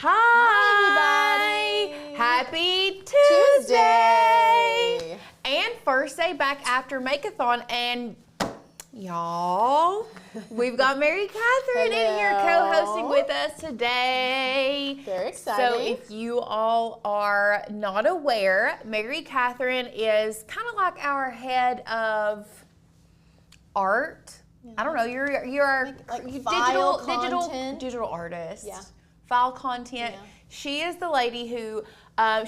Hi, everybody. Happy Tuesday. And first day back after Make-a-thon, and y'all, we've got Mary Catherine in here co-hosting with us today. Very exciting. So if you all are not aware, Mary Catherine is kind of like our head of art. Yeah. I don't know. You're like digital artist. Yeah. File content. Yeah. She is the lady who,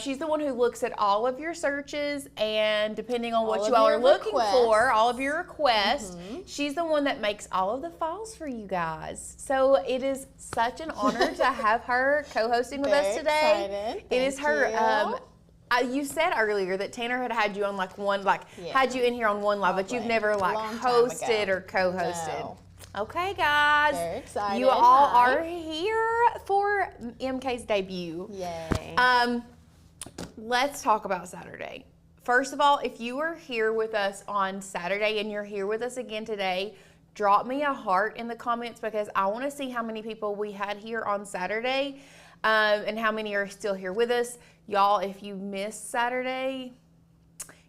she's the one who looks at all of your searches, and depending on what you all are looking for, all of your requests, she's the one that makes all of the files for you guys. So it is such an honor to have her co-hosting with us today. Excited. It is her. You said earlier that Tanner had you on had you in here on one live, but you've never hosted or co-hosted. No. Okay, guys. Very excited. You all are here for MK's debut. Yay. Let's talk about Saturday. First of all, if you were here with us on Saturday and you're here with us again today, drop me a heart in the comments because I want to see how many people we had here on Saturday and how many are still here with us. Y'all, if you missed Saturday,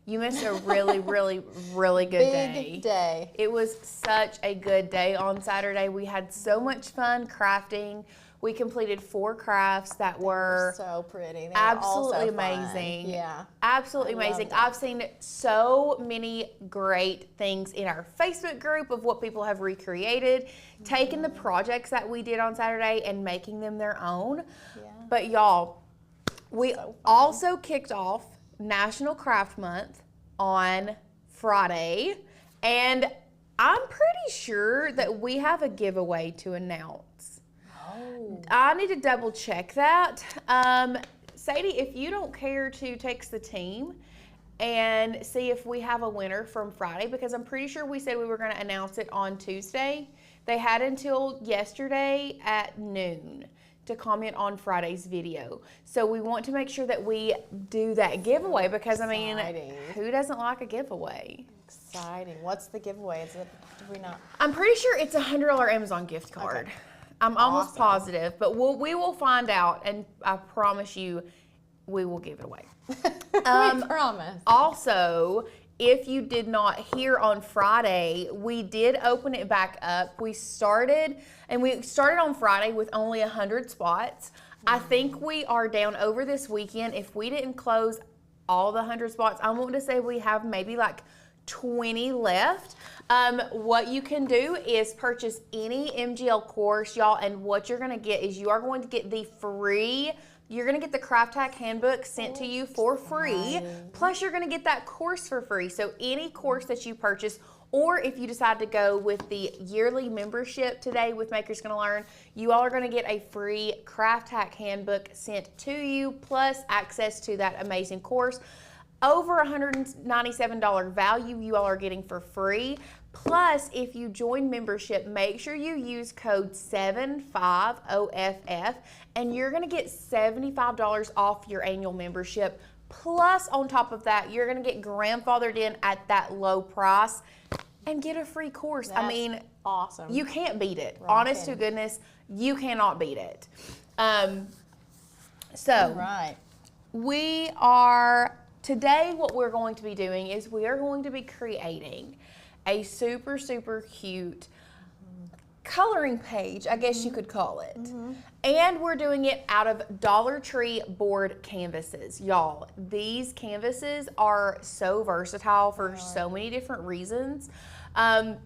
you missed a really, really, really good Big day. It was such a good day on Saturday. We had so much fun crafting. We completed 4 crafts that were so pretty. They absolutely were also amazing. Fun. Yeah. Absolutely amazing. I've seen so many great things in our Facebook group of what people have recreated, taking the projects that we did on Saturday and making them their own. Yeah. But y'all, we also kicked off National Craft Month on Friday, and I'm pretty sure that we have a giveaway to announce. Oh. I need to double check that. Sadie, if you don't care to text the team and see if we have a winner from Friday, because I'm pretty sure we said we were going to announce it on Tuesday. They had until yesterday at noon to comment on Friday's video. So we want to make sure that we do that giveaway because, I mean, who doesn't like a giveaway? Exciting. What's the giveaway? Do we not? I'm pretty sure it's a $100 Amazon gift card. Okay. I'm almost positive, but we will find out, and I promise you we will give it away. We promise. Also, if you did not hear on Friday, we did open it back up. We started on Friday with only 100 spots. I think we are down over this weekend. If we didn't close all the 100 spots, I want to say we have maybe like 20 left. What you can do is purchase any MGL course, y'all, and what you're going to get is you are going to get you're going to get the Craft Hack Handbook sent to you for free, plus you're going to get that course for free. So any course that you purchase, or if you decide to go with the yearly membership today with Maker's Gonna Learn, you all are going to get a free Craft Hack Handbook sent to you, plus access to that amazing course. Over $197 value you all are getting for free. Plus, if you join membership, make sure you use code 750FF and you're gonna get $75 off your annual membership. Plus, on top of that, you're gonna get grandfathered in at that low price and get a free course. That's I mean, awesome. You can't beat it. Honest to goodness, you cannot beat it. Today, what we're going to be doing is we are going to be creating a super, super cute coloring page, I guess you could call it. And we're doing it out of Dollar Tree board canvases. Y'all, these canvases are so versatile for so many different reasons. I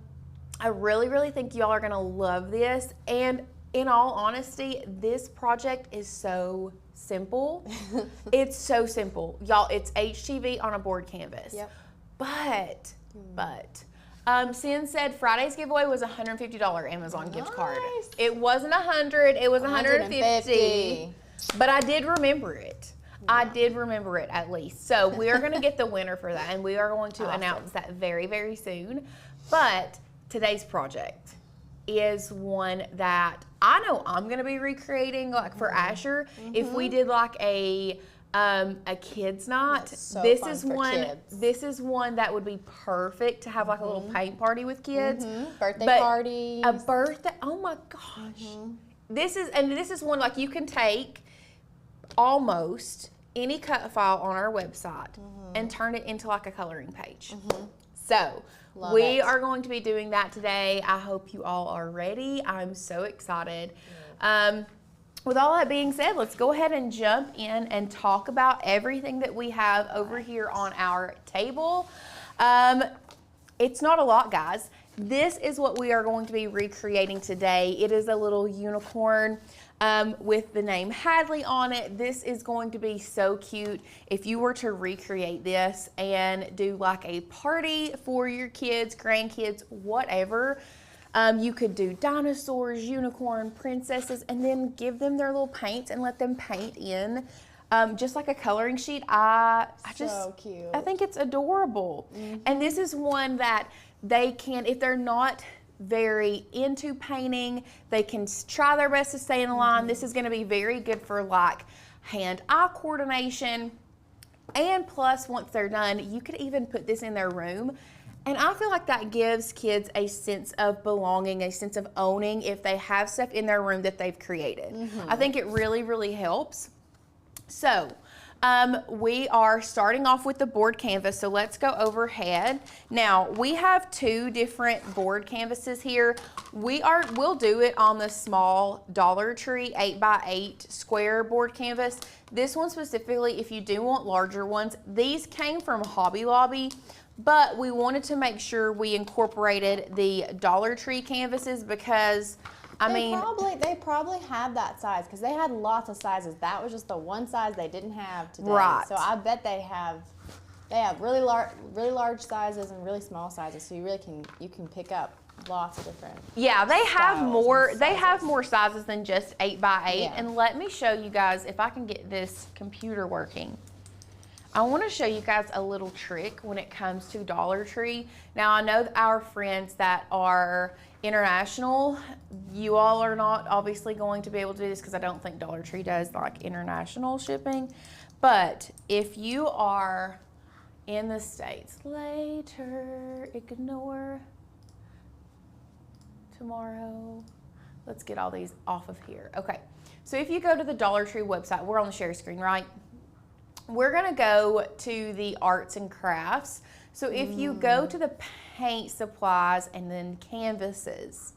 really, really think y'all are gonna love this. And in all honesty, this project is so simple. It's so simple. Y'all, it's HTV on a board canvas. Yep. But, Sin said Friday's giveaway was a $150 Amazon gift card. It wasn't 100, it was 150. But I did remember it. I did remember it at least. So we are gonna get the winner for that, and we are going to announce that very, very soon. But today's project is one that I know I'm gonna be recreating, like for Asher. If we did like a kids night, so this fun is for one. kids. This is one that would be perfect to have like a little paint party with kids. Birthday parties. A birthday. Oh my gosh. this is one like you can take almost any cut file on our website and turn it into like a coloring page. So Love we it. are going to be doing that today. I hope you all are ready. I'm so excited. With all that being said, let's go ahead and jump in and talk about everything that we have over here on our table. It's not a lot, guys. This is what we are going to be recreating today. It is a little unicorn with the name Hadley on it. This is going to be so cute. If you were to recreate this and do like a party for your kids, grandkids, whatever, you could do dinosaurs, unicorn, princesses, and then give them their little paints and let them paint in just like a coloring sheet. So cute. I think it's adorable. And this is one that they can, if they're not very into painting, they can try their best to stay in the line. This is going to be very good for like hand-eye coordination. And plus, once they're done, you could even put this in their room. And I feel like that gives kids a sense of belonging, a sense of owning if they have stuff in their room that they've created. I think it really, really helps. So we are starting off with the board canvas, so let's go overhead. Now, we have two different board canvases here. We'll do it on the small Dollar Tree 8x8 square board canvas. This one specifically, if you do want larger ones, these came from Hobby Lobby, but we wanted to make sure we incorporated the Dollar Tree canvases because they probably had that size because they had lots of sizes. That was just the one size they didn't have today. Right. So I bet they have really large sizes and really small sizes. So you can pick up lots of different. Yeah, they have more. styles They and have sizes. more sizes than just 8x8. Yeah. And let me show you guys if I can get this computer working. I want to show you guys a little trick when it comes to Dollar Tree. Now, I know that our friends that are international, you all are not obviously going to be able to do this because I don't think Dollar Tree does like international shipping. But if you are in the States, later, ignore tomorrow. Let's get all these off of here. Okay, so if you go to the Dollar Tree website, we're on the share screen, right? We're gonna go to the arts and crafts. So if you go to the paint supplies and then canvases,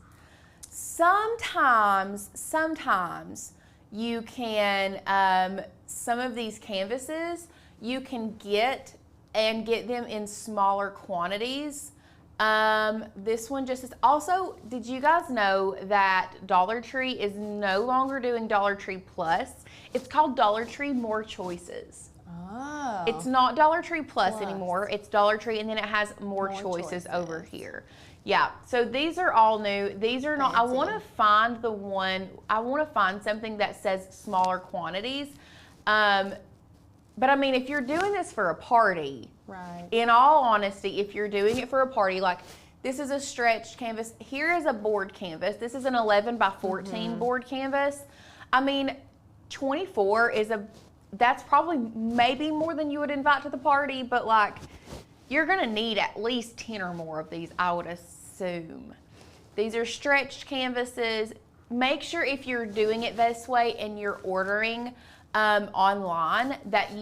sometimes you can, some of these canvases, you can get them in smaller quantities. This one just is also, did you guys know that Dollar Tree is no longer doing Dollar Tree Plus? It's called Dollar Tree More Choices. Oh. It's not Dollar Tree Plus anymore. It's Dollar Tree, and then it has more choices over here. Yeah, so these are all new. These are not, I want to find something that says smaller quantities. But I mean, if you're doing this for a party, Right. in all honesty, if you're doing it for a party, like this is a stretched canvas. Here is a board canvas. This is an 11x14 board canvas. I mean, 24 is that's probably maybe more than you would invite to the party, but like you're gonna need at least 10 or more of these, I would assume. These are stretched canvases. Make sure if you're doing it this way and you're ordering online that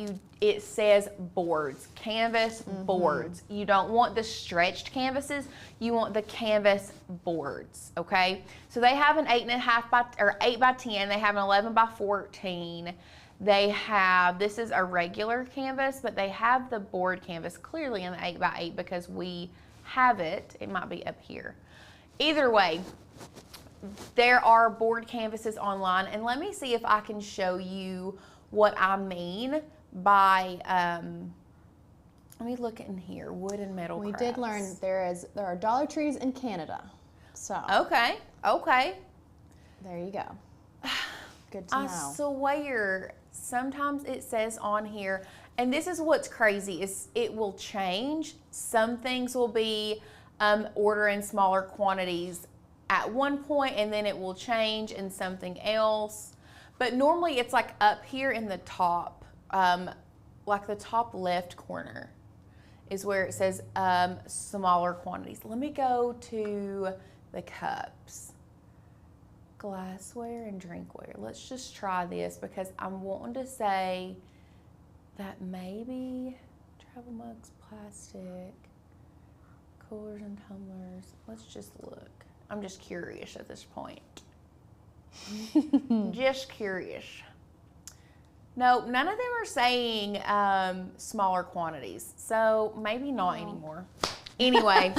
it says boards, canvas boards. You don't want the stretched canvases, you want the canvas boards, okay? So they have an 8x10, they have an 11x14. They have, this is a regular canvas, but they have the board canvas clearly in the 8x8 because we have it. It might be up here. Either way, there are board canvases online, and let me see if I can show you what I mean by, let me look in here, wood and metal crafts. We did learn there are Dollar Trees in Canada. So Okay. there you go. Good to know. I swear, sometimes it says on here, and this is what's crazy, is it will change. Some things will be order in smaller quantities at one point, and then it will change in something else. But normally it's like up here in the top, like the top left corner is where it says smaller quantities. Let me go to the cups. glassware and drinkware. Let's just try this because I'm wanting to say that maybe travel mugs, plastic, coolers and tumblers. Let's just look. I'm just curious at this point. Just curious. No, none of them are saying smaller quantities, so maybe not anymore. Anyway,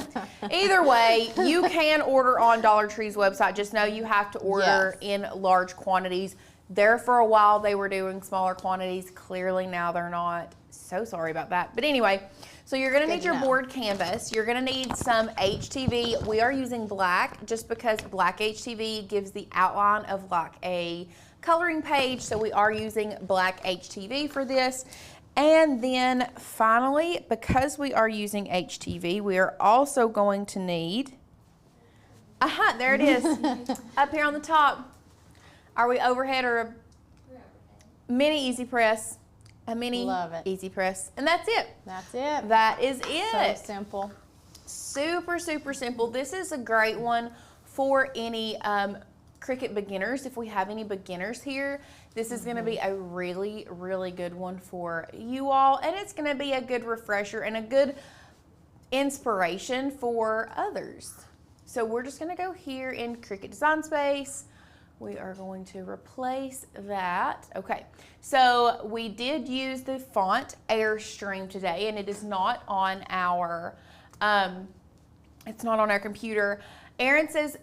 either way, you can order on Dollar Tree's website. Just know you have to order in large quantities. There for a while, they were doing smaller quantities. Clearly now they're not. So sorry about that. But anyway, so you're going to need your board canvas. You're going to need some HTV. We are using black just because black HTV gives the outline of like a coloring page. So we are using black HTV for this. And then finally, because we are using HTV, we are also going to need, there it is, up here on the top. Are we overhead or a mini easy press? A mini easy press. And that's it. That's it. That is it. So simple. Super, super simple. This is a great one for any Cricut beginners. If we have any beginners here, this is going to be a really, really good one for you all. And it's going to be a good refresher and a good inspiration for others. So we're just going to go here in Cricut Design Space. We are going to replace that. Okay, so we did use the font Airstream today, and it is not on our, it's not on our computer. Erin says,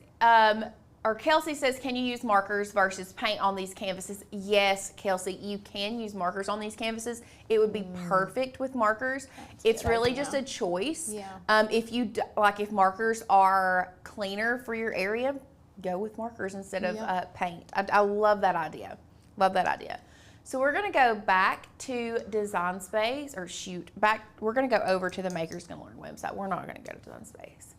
or Kelsey says, can you use markers versus paint on these canvases? Yes, Kelsey, you can use markers on these canvases. It would be perfect with markers. It's really just a choice. Yeah. If you like, if markers are cleaner for your area, go with markers instead of paint. I love that idea. Love that idea. So we're going to go back to Design Space, or we're going to go over to the Makers Gonna Learn website. We're not going to go to Design Space.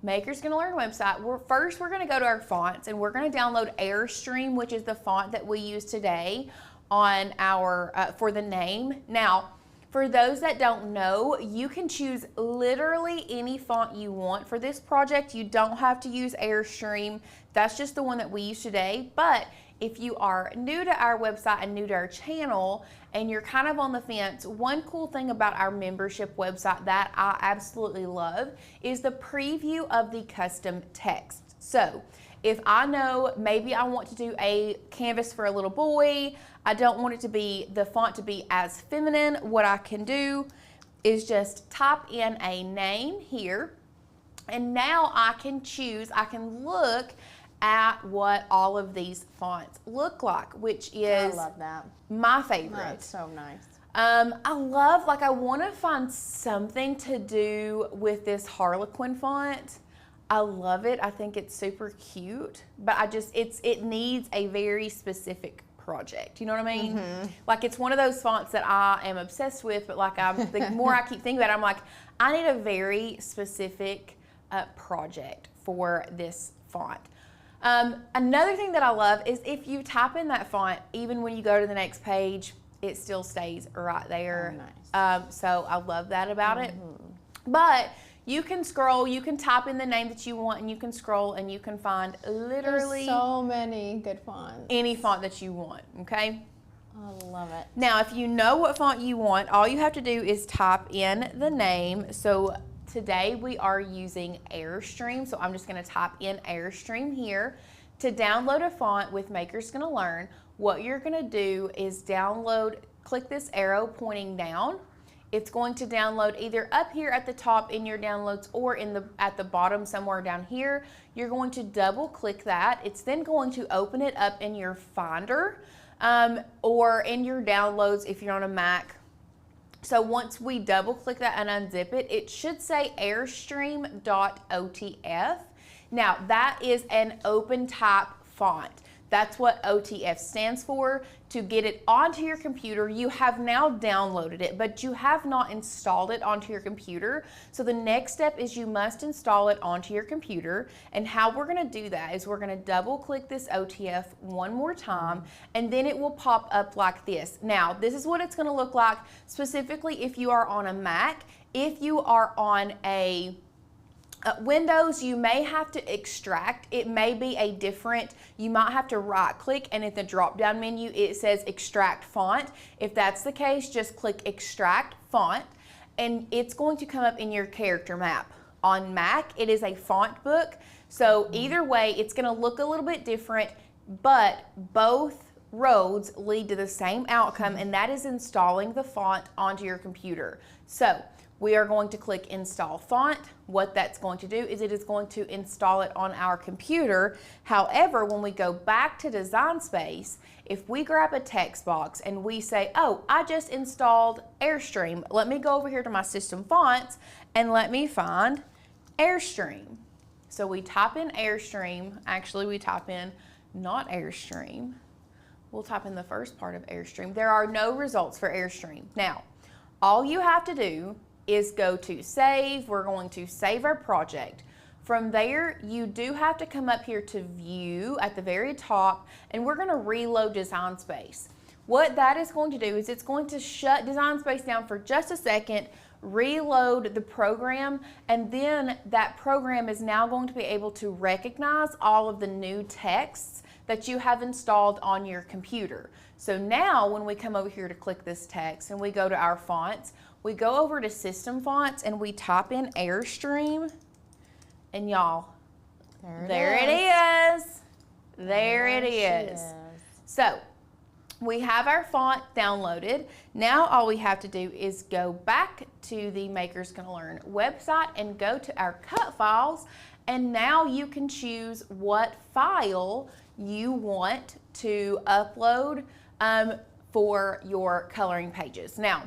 Makers Gonna Learn website. First, we're going to go to our fonts, and we're going to download Airstream, which is the font that we use today on our for the name. Now, for those that don't know, you can choose literally any font you want for this project. You don't have to use Airstream. That's just the one that we use today. But if you are new to our website and new to our channel and you're kind of on the fence, one cool thing about our membership website that I absolutely love is the preview of the custom text. So if I know maybe I want to do a canvas for a little boy, I don't want it to be, the font to be as feminine, what I can do is just type in a name here, and now I can choose, I can look at what all of these fonts look like, which is I love that. My favorite. That's so nice. I love, like, I want to find something to do with this Harlequin font. I love it. I think it's super cute, but it needs a very specific project. You know what I mean? Like, it's one of those fonts that I am obsessed with, but like, the more I keep thinking about it, I'm like, I need a very specific project for this font. Another thing that I love is if you type in that font, even when you go to the next page, it still stays right there. Oh, nice. So I love that about it. But you can scroll, you can type in the name that you want, and you can scroll and you can find literally There's so many good fonts. Any font that you want, okay? I love it. Now, if you know what font you want, all you have to do is type in the name. So today we are using Airstream, so I'm just going to type in Airstream here. To download a font with Makers Gonna Learn, what you're going to do is click this arrow pointing down. It's going to download either up here at the top in your downloads or at the bottom somewhere down here. You're going to double click that. It's then going to open it up in your Finder or in your downloads if you're on a Mac. So once we double click that and unzip it, it should say airstream.otf. Now that is an open type font. That's what OTF stands for. To get it onto your computer, you have now downloaded it, but you have not installed it onto your computer. So the next step is you must install it onto your computer. And how we're gonna do that is we're gonna double click this OTF one more time, and then it will pop up like this. Now, this is what it's gonna look like specifically if you are on a Mac. If you are on a Windows, you may have to extract. It may be a different, you might have to right click and at the drop down menu it says extract font. If that's the case, just click extract font and it's going to come up in your character map. On Mac, it is a font book. So either way, it's gonna look a little bit different, but both roads lead to the same outcome, and that is installing the font onto your computer. So we are going to click install font. What that's going to do is it is going to install it on our computer. However, when we go back to Design Space, if we grab a text box and we say, oh, I just installed Airstream, let me go over here to my system fonts and let me find Airstream. So we type in Airstream. Actually, we type in not Airstream. We'll type in the first part of Airstream. There are no results for Airstream. Now, all you have to do is go to save. We're going to save our project. From there, you do have to come up here to view at the very top, and we're going to reload Design Space. What that is going to do is it's going to shut Design Space down for just a second, reload the program, and then that program is now going to be able to recognize all of the new texts that you have installed on your computer. So now when we come over here to click this text and we go to our fonts, we go over to system fonts and we type in Airstream, and y'all, there it is. There it is. So we have our font downloaded. Now all we have to do is go back to the Makers Gonna Learn website and go to our cut files, and now you can choose what file you want to upload for your coloring pages. Now,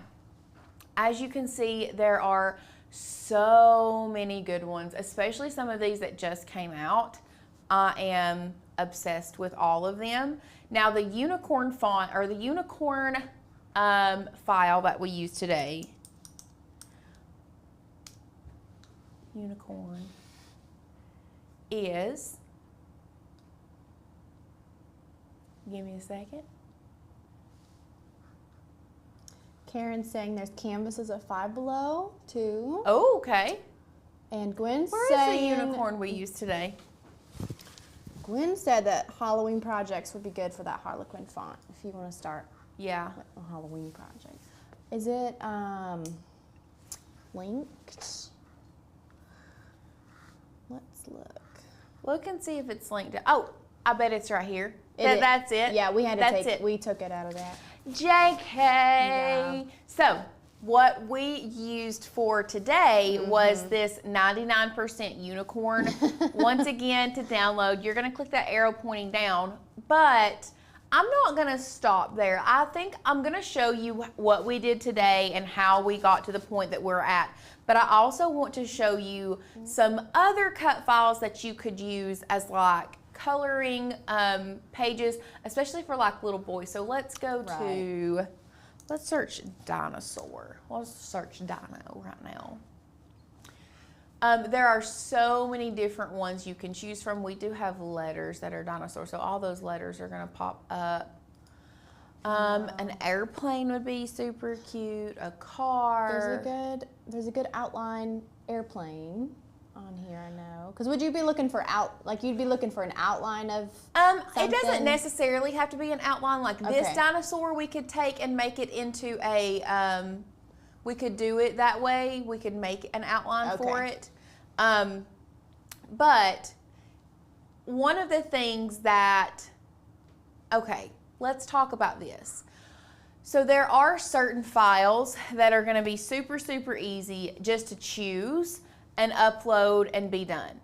as you can see, there are so many good ones, especially some of these that just came out. I am obsessed with all of them. Now, the unicorn font, or the unicorn file that we use today, unicorn, is, give me a second. Karen's saying there's canvases at Five Below too. Oh, okay. And Gwen's Where saying, is the unicorn we used today? Gwen said that Halloween projects would be good for that Harlequin font if you want to start Yeah. a Halloween project. Is it linked? Let's look. Look and see if it's linked. Oh, I bet it's right here. It That's it. Yeah, we had to That's take it. We took it out of that. JK. Yeah. So what we used for today was this 99% unicorn. Once again, to download, you're going to click that arrow pointing down, but I'm not going to stop there. I think I'm going to show you what we did today and how we got to the point that we're at. But I also want to show you some other cut files that you could use as like coloring pages, especially for like little boys. So let's go to, let's search dinosaur. Let's search dino right now. There are so many different ones you can choose from. We do have letters that are dinosaurs, so all those letters are going to pop up. An airplane would be super cute. A car. There's a good outline airplane on here, I know. Because would you be looking for you'd be looking for an outline of It doesn't necessarily have to be an outline. Like this dinosaur, we could take and make it into a, we could do it that way. We could make an outline for it. But one of the things that, let's talk about this. So there are certain files that are going to be super, super easy just to choose and upload and be done.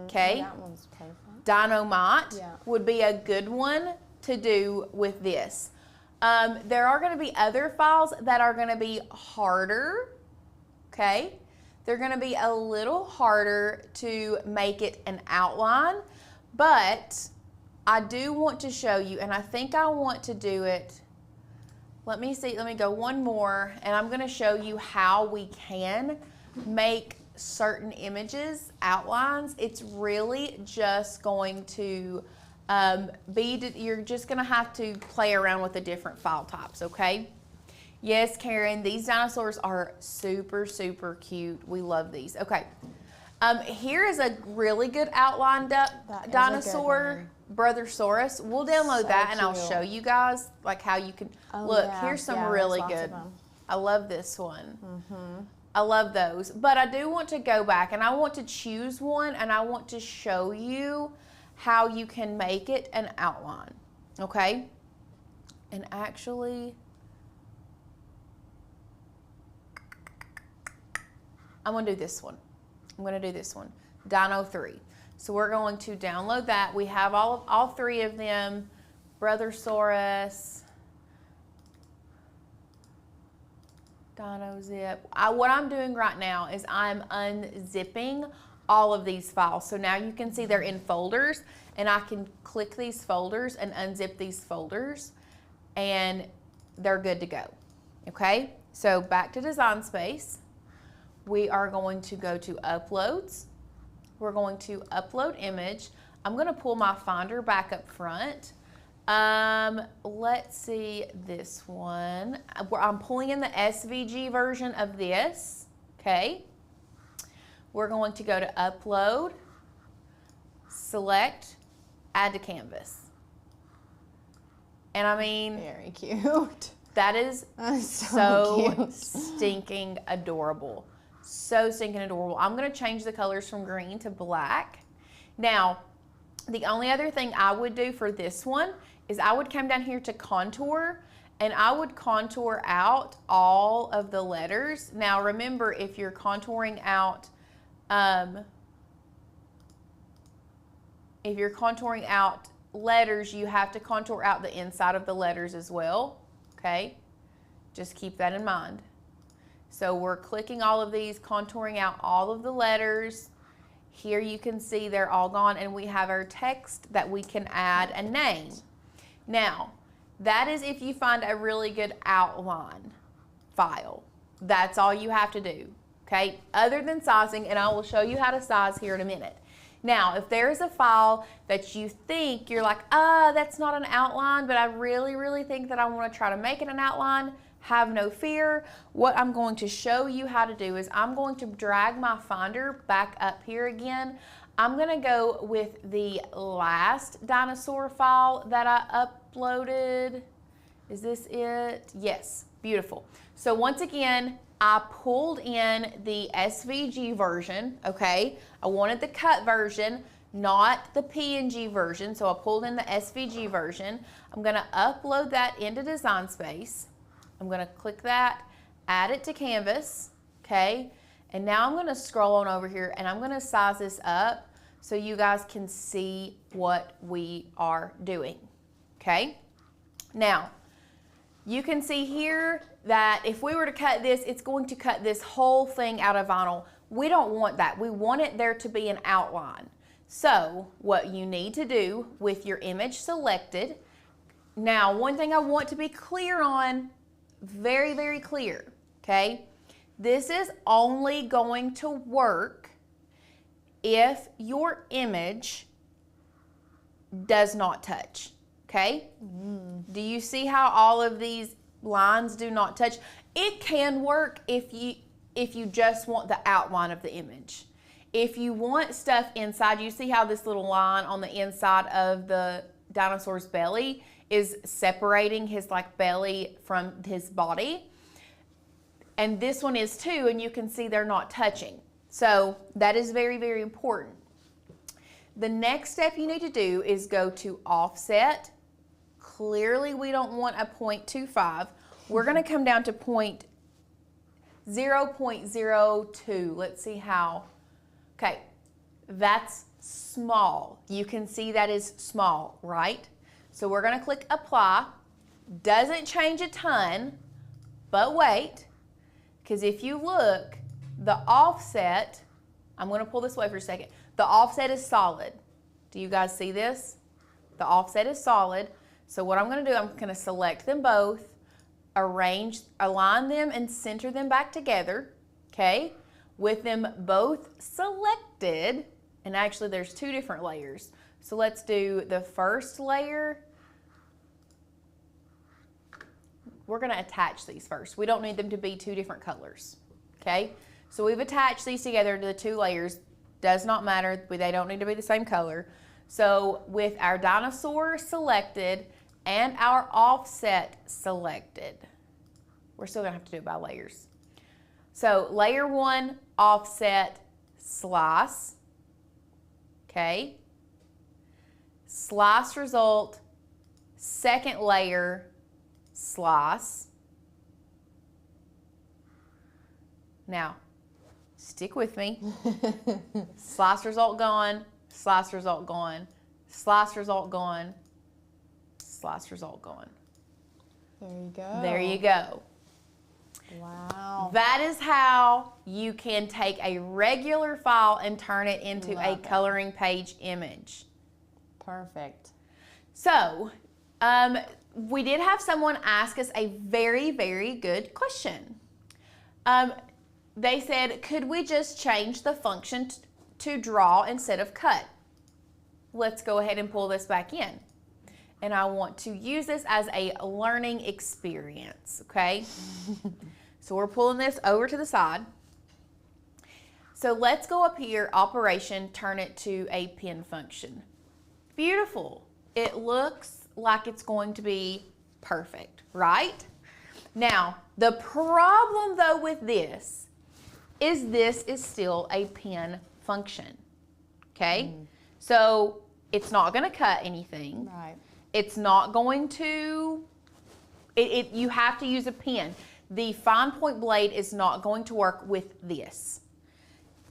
Okay? That one's perfect. Dynamite would be a good one to do with this. There are going to be other files that are going to be harder. Okay? They're going to be a little harder to make it an outline, but I do want to show you, and I think I want to do it. Let me see, let me go one more, and I'm going to show you how we can make certain images outlines. It's really just going to you're just going to have to play around with the different file types, okay? Yes, Karen, these dinosaurs are super, super cute. We love these. Okay. Here is a really good outline dinosaur, Brothersaurus. We'll download that and I'll show you guys like how you can look. Here's some really good. I love this one. I love those, but I do want to go back and I want to choose one and I want to show you how you can make it an outline. Okay, and actually, I'm gonna do this one. Dino 3. So we're going to download that. We have all three of them. Brothersaurus, Dino Zip. What I'm doing right now is I'm unzipping all of these files. So now you can see they're in folders and I can click these folders and unzip these folders and they're good to go. Okay, so back to Design Space. We are going to go to Uploads. We're going to Upload Image. I'm going to pull my Finder back up front. Let's see this one. I'm pulling in the SVG version of this. Okay. We're going to go to Upload, Select, Add to Canvas. And I mean, very cute. That is so stinking adorable. So stinking adorable. I'm going to change the colors from green to black. Now, the only other thing I would do for this one is I would come down here to contour and I would contour out all of the letters. Now remember, if you're contouring out, letters, you have to contour out the inside of the letters as well. Okay, just keep that in mind. So we're clicking all of these, contouring out all of the letters. Here you can see they're all gone and we have our text that we can add a name. Now, that is if you find a really good outline file. That's all you have to do, okay? Other than sizing, and I will show you how to size here in a minute. Now, if there's a file that you think, you're like, that's not an outline, but I really, really think that I want to try to make it an outline, have no fear. What I'm going to show you how to do is I'm going to drag my Finder back up here again. I'm going to go with the last dinosaur file that I uploaded. Is this it? Yes, beautiful. So once again, I pulled in the SVG version, okay? I wanted the cut version, not the PNG version, so I pulled in the SVG version. I'm gonna upload that into Design Space. I'm gonna click that, add it to Canvas, okay? And now I'm gonna scroll on over here and I'm gonna size this up so you guys can see what we are doing, okay? Now, you can see here that if we were to cut this, it's going to cut this whole thing out of vinyl. We don't want that. We want it there to be an outline. So what you need to do with your image selected, now one thing I want to be clear on, very, very clear, okay? This is only going to work if your image does not touch, okay? Do you see how all of these lines do not touch? It can work if you just want the outline of the image. If you want stuff inside, you see how this little line on the inside of the dinosaur's belly is separating his like belly from his body. And this one is too, and you can see they're not touching. So that is very, very important. The next step you need to do is go to offset. Clearly we don't want a 0.25. We're gonna come down to 0.02. Let's see how. Okay, that's small. You can see that is small, right? So we're gonna click apply. Doesn't change a ton, but wait, because if you look, the offset, I'm gonna pull this away for a second. The offset is solid. Do you guys see this? The offset is solid. So what I'm gonna do, I'm gonna select them both, align them and center them back together, okay? With them both selected, and actually there's two different layers. So let's do the first layer. We're gonna attach these first. We don't need them to be two different colors, okay? So we've attached these together to the two layers. Does not matter. They don't need to be the same color. So with our dinosaur selected and our offset selected, we're still gonna have to do it by layers. So layer 1, offset, slice, okay? Slice result, second layer, slice. Now, stick with me. Slice result gone, slice result gone, slice result gone, slice result gone. There you go. There you go. Wow. That is how you can take a regular file and turn it into a coloring page image. Perfect. So, we did have someone ask us a very, very good question. They said, could we just change the function to draw instead of cut? Let's go ahead and pull this back in. And I want to use this as a learning experience, okay? So we're pulling this over to the side. So let's go up here, operation, turn it to a pen function. Beautiful. It looks like it's going to be perfect, right? Now, the problem though with this is still a pen function, okay? So it's not gonna cut anything. Right. It's not going to, you have to use a pen. The fine point blade is not going to work with this.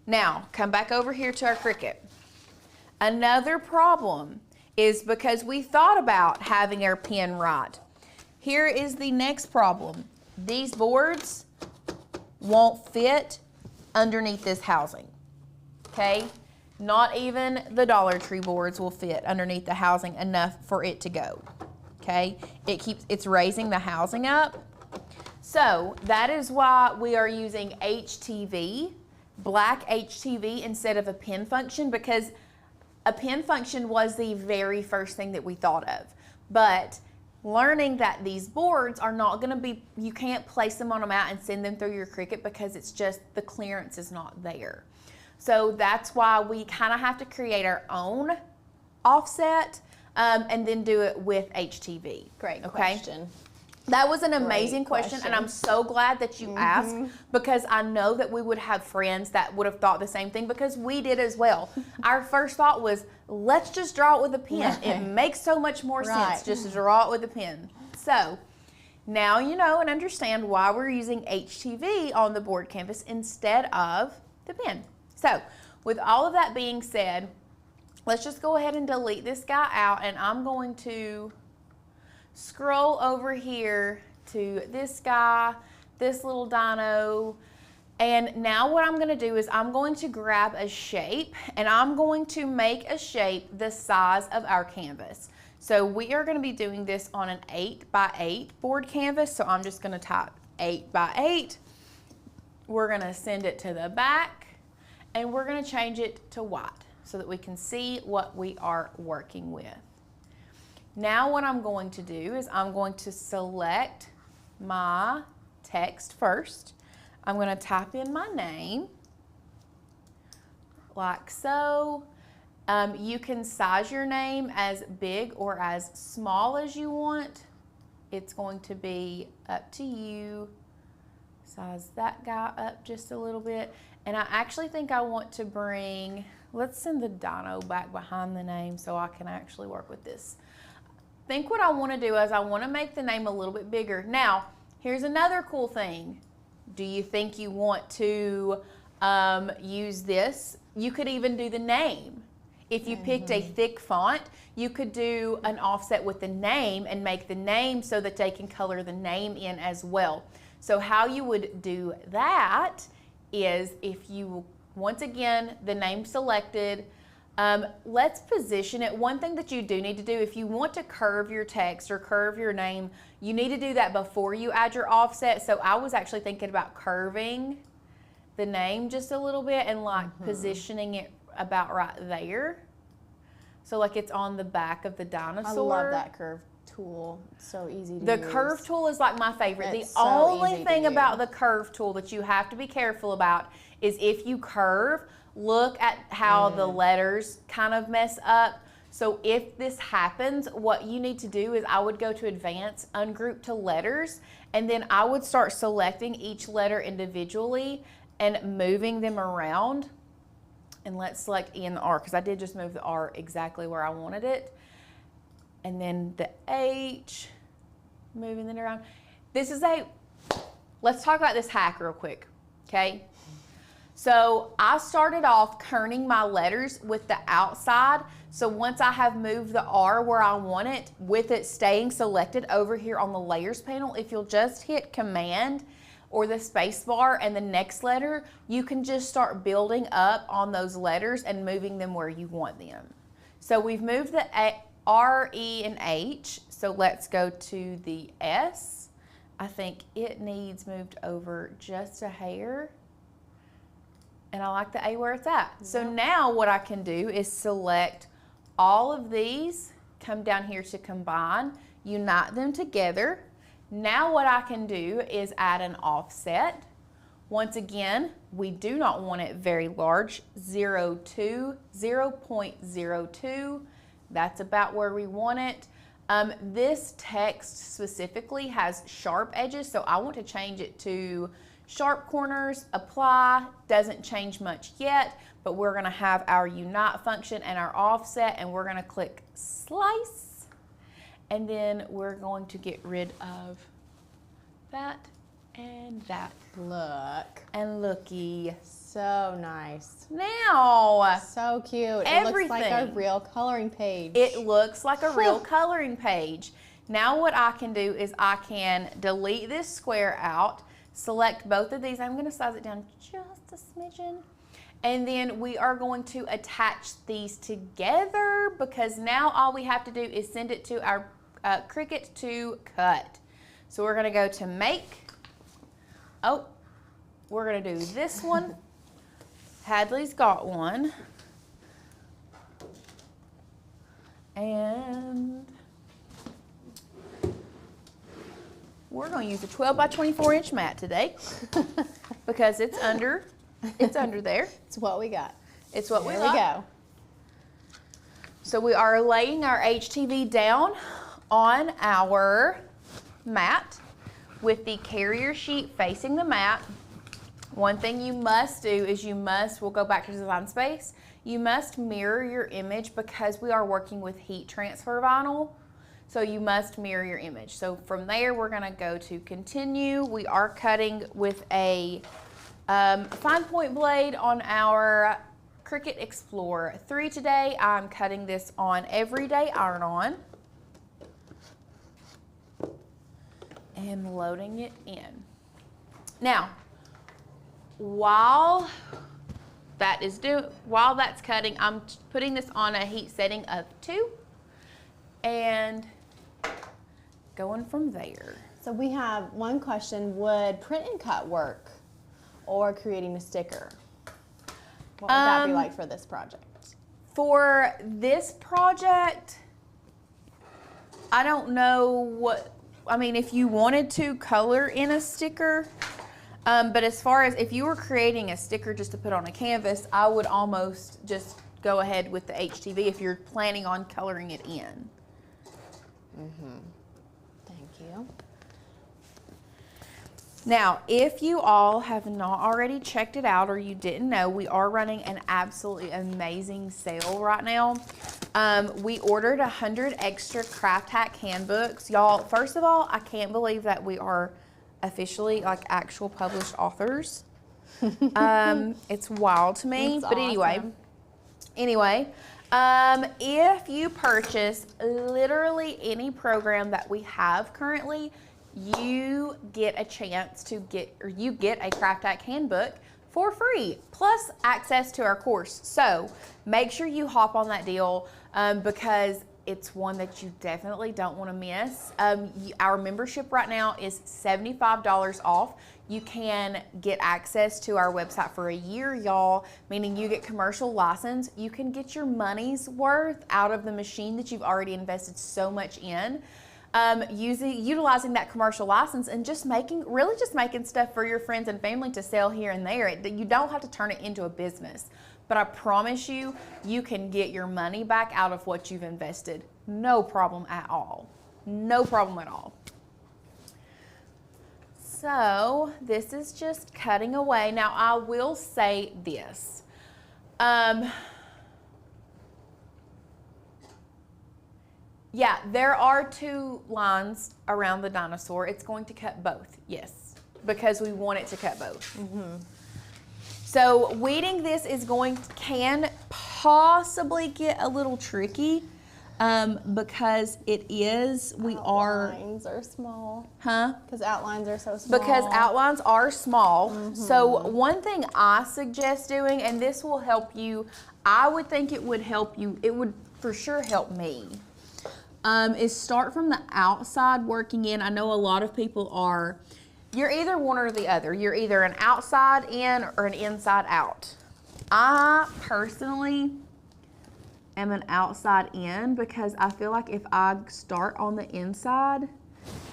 Now, come back over here to our Cricut. Another problem is because we thought about having our pen right. Here is the next problem. These boards won't fit underneath this housing, okay? Not even the Dollar Tree boards will fit underneath the housing enough for it to go, okay? It's raising the housing up. So that is why we are using HTV, black HTV, instead of a pen function, because a pen function was the very first thing that we thought of. But learning that these boards are not gonna be, you can't place them on a mat and send them through your Cricut because it's just, the clearance is not there. So that's why we kind of have to create our own offset and then do it with HTV. Great okay? question. That was an amazing question, and I'm so glad that you asked, because I know that we would have friends that would have thought the same thing, because we did as well. Our first thought was, let's just draw it with a pen. Right. It makes so much more sense just to draw it with a pen. So now you know and understand why we're using HTV on the board canvas instead of the pen. So with all of that being said, let's just go ahead and delete this guy out, and I'm going to scroll over here to this guy, this little dino, and now what I'm going to do is I'm going to grab a shape, and I'm going to make a shape the size of our canvas. So we are going to be doing this on an 8x8 board canvas, so I'm just going to type 8x8. We're going to send it to the back, and we're going to change it to white so that we can see what we are working with. Now what I'm going to do is I'm going to select my text first. I'm going to type in my name, like so. You can size your name as big or as small as you want. It's going to be up to you. Size that guy up just a little bit. And I actually think I want to bring, let's send the dino back behind the name so I can actually work with this. I think what I want to do is I want to make the name a little bit bigger. Now, here's another cool thing. Do you think you want to use this? You could even do the name. If you picked a thick font, you could do an offset with the name and make the name so that they can color the name in as well. So how you would do that is, if you, once again, the name selected, let's position it. One thing that you do need to do, if you want to curve your text or curve your name, you need to do that before you add your offset. So I was actually thinking about curving the name just a little bit and like positioning it about right there. So like it's on the back of the dinosaur. I love that curve tool. It's so easy to use. The curve tool is like my favorite. It's The so only easy to thing use. about the curve tool that you have to be careful about is if you curve, look at how the letters kind of mess up. So if this happens, what you need to do is I would go to advanced, ungroup to letters, and then I would start selecting each letter individually and moving them around. And let's select E and the R, because I did just move the R exactly where I wanted it. And then the H, moving it around. Let's talk about this hack real quick, okay? So I started off kerning my letters with the outside. So once I have moved the R where I want it, with it staying selected over here on the layers panel, if you'll just hit Command or the space bar and the next letter, you can just start building up on those letters and moving them where you want them. So we've moved the R, E, and H. So let's go to the S. I think it needs moved over just a hair. And I like the A where it's at. So now what I can do is select all of these, come down here to combine, unite them together. Now what I can do is add an offset. Once again, we do not want it very large, 0.02. That's about where we want it. This text specifically has sharp edges, so I want to change it to sharp corners. Apply, doesn't change much yet, but we're gonna have our unite function and our offset, and we're gonna click slice, and then we're going to get rid of that and that. Look. And looky. So nice. Now. So cute. Everything. It looks like a real coloring page. It looks like a real coloring page. Now what I can do is I can delete this square out, select both of these. I'm going to size it down just a smidgen. And then we are going to attach these together, because now all we have to do is send it to our Cricut to cut. So we're going to go to make. Oh, we're going to do this one. Hadley's got one. And we're going to use a 12 by 24 inch mat today because it's under there. It's what we got. It's what we got. There we go. So we are laying our HTV down on our mat with the carrier sheet facing the mat. One thing you must do is we'll go back to design space, you must mirror your image because we are working with heat transfer vinyl. So you must mirror your image. So from there, we're gonna go to continue. We are cutting with a fine point blade on our Cricut Explorer 3 today. I'm cutting this on everyday iron-on and loading it in. Now, while that's cutting, I'm putting this on a heat setting of 2 and going from there. So we have one question: would print and cut work, or creating a sticker? What would that be like for this project? For this project, I don't know if you wanted to color in a sticker, but as far as if you were creating a sticker just to put on a canvas, I would almost just go ahead with the HTV if you're planning on coloring it in. Thank you. Now, if you all have not already checked it out or you didn't know, we are running an absolutely amazing sale right now. We ordered 100 extra craft hack handbooks. Y'all, first of all, I can't believe that we are officially like actual published authors. It's wild to me. That's but awesome. anyway, if you purchase literally any program that we have currently, you get a chance to get a craft hack handbook for free, plus access to our course. So make sure you hop on that deal because it's one that you definitely don't want to miss. Our membership right now is $75 off. You can get access to our website for a year, y'all, meaning you get commercial license. You can get your money's worth out of the machine that you've already invested so much in. Utilizing that commercial license and just making stuff for your friends and family to sell here and there. You don't have to turn it into a business. but I promise you, you can get your money back out of what you've invested. No problem at all. No problem at all. So this is just cutting away. Now I will say this. Yeah, there are 2 lines around the dinosaur. It's going to cut both, yes, because we want it to cut both. So weeding this can possibly get a little tricky because outlines are small. Huh? Because outlines are so small. Because outlines are small. So one thing I suggest doing, and this will help you, I would think it would help you, it would for sure help me, is start from the outside working in. I know a lot of people are, you're either one or the other. You're either an outside in or an inside out. I personally am an outside in because I feel like if I start on the inside,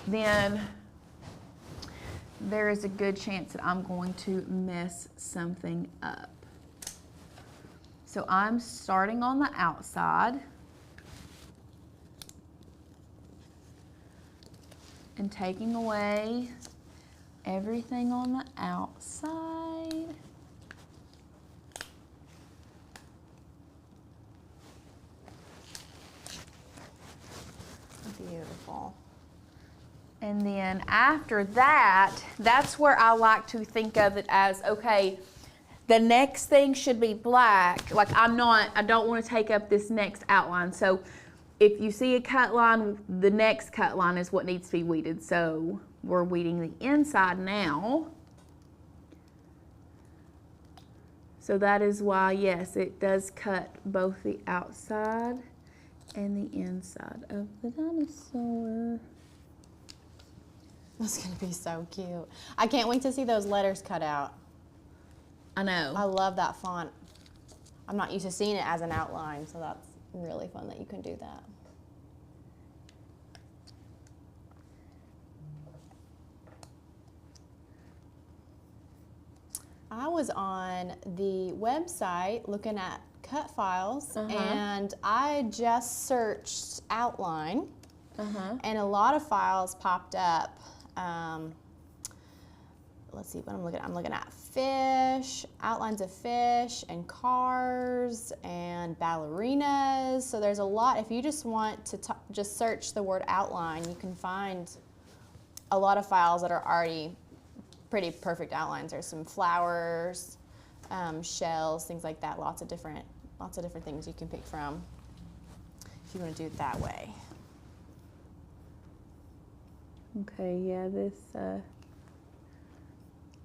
then there is a good chance that I'm going to mess something up. So I'm starting on the outside and taking away everything on the outside. Beautiful. And then after that, that's where I like to think of it as, okay, the next thing should be black. Like I don't want to take up this next outline. So if you see a cut line, the next cut line is what needs to be weeded. So we're weeding the inside now. So that is why, yes, it does cut both the outside and the inside of the dinosaur. That's gonna be so cute. I can't wait to see those letters cut out. I know. I love that font. I'm not used to seeing it as an outline, so that's really fun that you can do that. I was on the website looking at cut files, and I just searched outline, and a lot of files popped up. Let's see what I'm looking at. I'm looking at fish, outlines of fish, and cars, and ballerinas. So there's a lot. If you just want to just search the word outline, you can find a lot of files that are already pretty perfect outlines. There's some flowers, shells, things like that. Lots of different things you can pick from if you want to do it that way. Okay, yeah, this,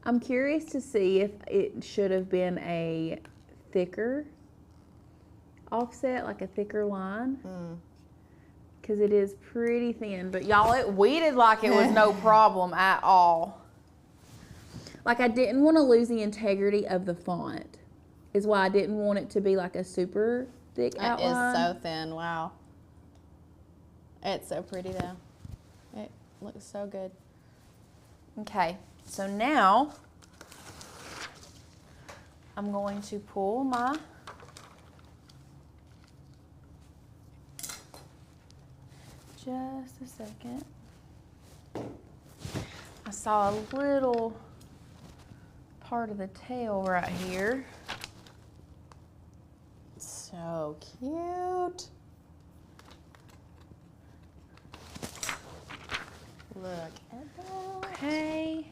I'm curious to see if it should have been a thicker offset, like a thicker line. Because it is pretty thin, but y'all, it weeded like it was no problem at all. Like I didn't want to lose the integrity of the font, is why I didn't want it to be like a super thick outline. It is so thin, wow. It's so pretty though. It looks so good. Okay, so now I'm going to pull my just a second. I saw a little part of the tail right here. So cute. Look at that. Okay.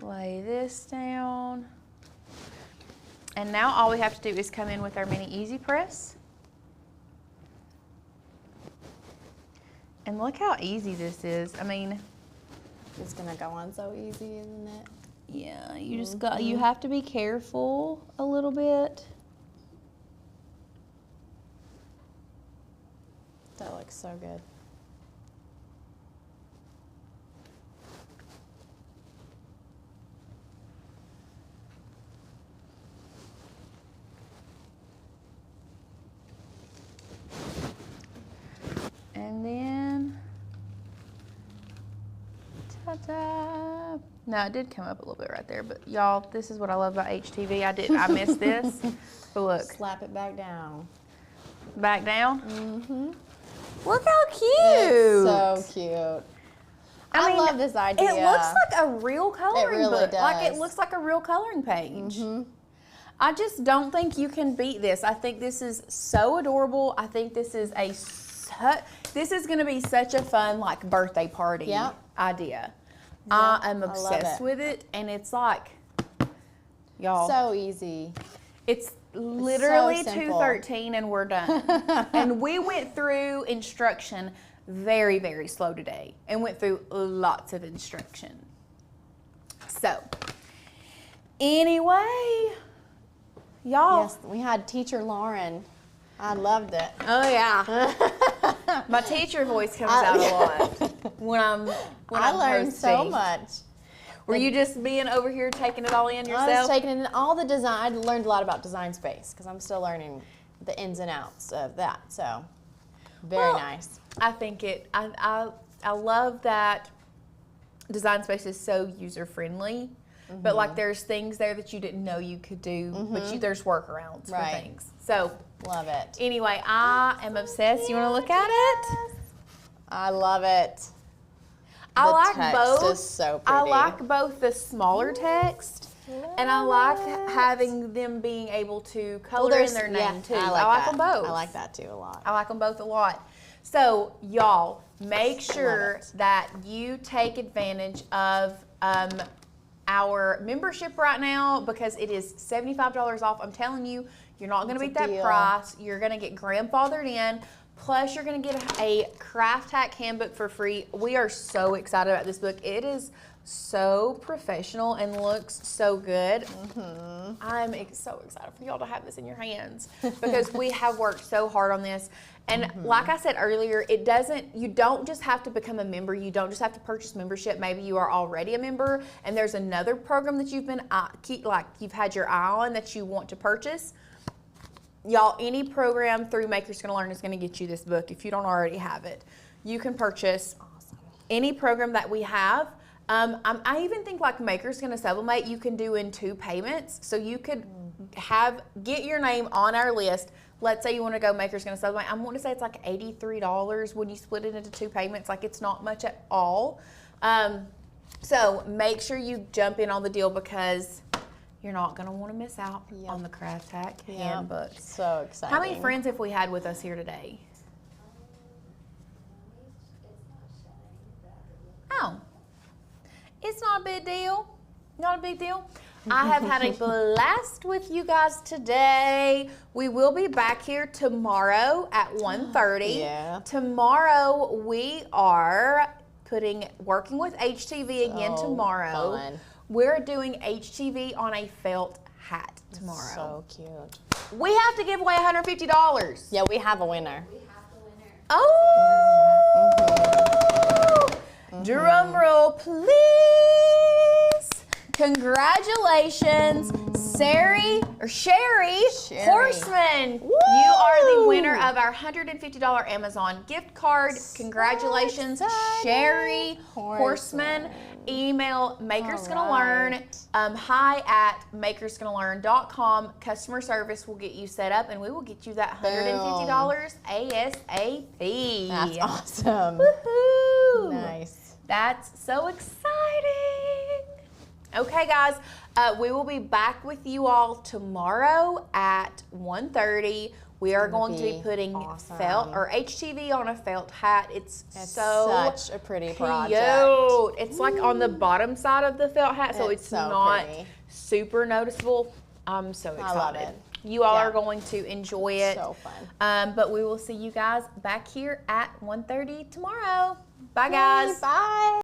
Lay this down. And now all we have to do is come in with our mini easy press. And look how easy this is. I mean, it's gonna go on so easy, isn't it? Yeah, you just you have to be careful a little bit. That looks so good. And then Da-da-da. No, it did come up a little bit right there, but y'all, this is what I love about HTV. I missed this, but look. Slap it back down. Back down? Mm-hmm. Look how cute. It's so cute. I mean, love this idea. It looks like a real coloring really book. Like it does. looks like a real coloring page. Mm-hmm. I just don't think you can beat this. I think this is so adorable. I think this is this is going to be such a fun like birthday party idea. I am obsessed with it, and it's like, y'all, so easy. It's literally so simple. 2:13 and we're done. And we went through instruction very, very slow today and went through lots of instruction. So, anyway, y'all. Yes, we had teacher Lauren. I loved it. Oh yeah. My teacher voice comes out a lot when I'm learned hosting. so much. Were you just being over here taking it all in yourself? I was taking in all the design. I learned a lot about Design Space because I'm still learning the ins and outs of that. So, very nice. I think I love that Design Space is so user friendly. But like there's things there that you didn't know you could do, but there's workarounds for things. So love it. Anyway, I am obsessed. You want to look at it? I love it. I like text both. Is so pretty. I like both the smaller text, and I like having them being able to color in their name too. I like them both. I like that too a lot. I like them both a lot. So y'all, make sure that you take advantage of our membership right now because it is $75 off. I'm telling you, you're not going to beat that price. You're going to get grandfathered in. Plus, you're going to get a craft hack handbook for free. We are so excited about this book. It is so professional and looks so good. I'm so excited for y'all to have this in your hands because we have worked so hard on this. And like I said earlier, you don't just have to become a member. You don't just have to purchase membership. Maybe you are already a member and there's another program that you've had your eye on that you want to purchase. Y'all, any program through Maker's Gonna Learn is gonna get you this book if you don't already have it. You can purchase any program that we have. I even think like Maker's Gonna Sublimate, you can do in 2 payments. So you could get your name on our list. Let's say you want to go Maker's Gonna Sublimate. I want to say it's like $83 when you split it into 2 payments. Like it's not much at all. So make sure you jump in on the deal because you're not going to want to miss out on the Craft Hack handbook. So exciting. How many friends have we had with us here today? Oh, it's not a big deal. Not a big deal. I have had a blast with you guys today. We will be back here tomorrow at 1:30. Yeah. Tomorrow we are working with HTV again tomorrow. Fun. We're doing HTV on a felt hat tomorrow. So cute. We have to give away $150. Yeah, we have a winner. Oh! Drum roll, please. Congratulations, Sherry Horseman. Woo! You are the winner of our $150 Amazon gift card. Congratulations, Sherry Horseman. Email Maker's Gonna Learn, hi@makersgonnalearn.com. Customer service will get you set up, and we will get you that $150 ASAP. That's awesome. Woohoo! Nice. That's so exciting. Okay, guys, we will be back with you all tomorrow at 1:30. We are going to be putting felt or HTV on a felt hat. It's so such a pretty project. Cute. It's like on the bottom side of the felt hat, so it's so not pretty. super noticeable. I'm so excited. I love it. You all are going to enjoy it. So fun. But we will see you guys back here at 1:30 tomorrow. Bye, guys. Bye.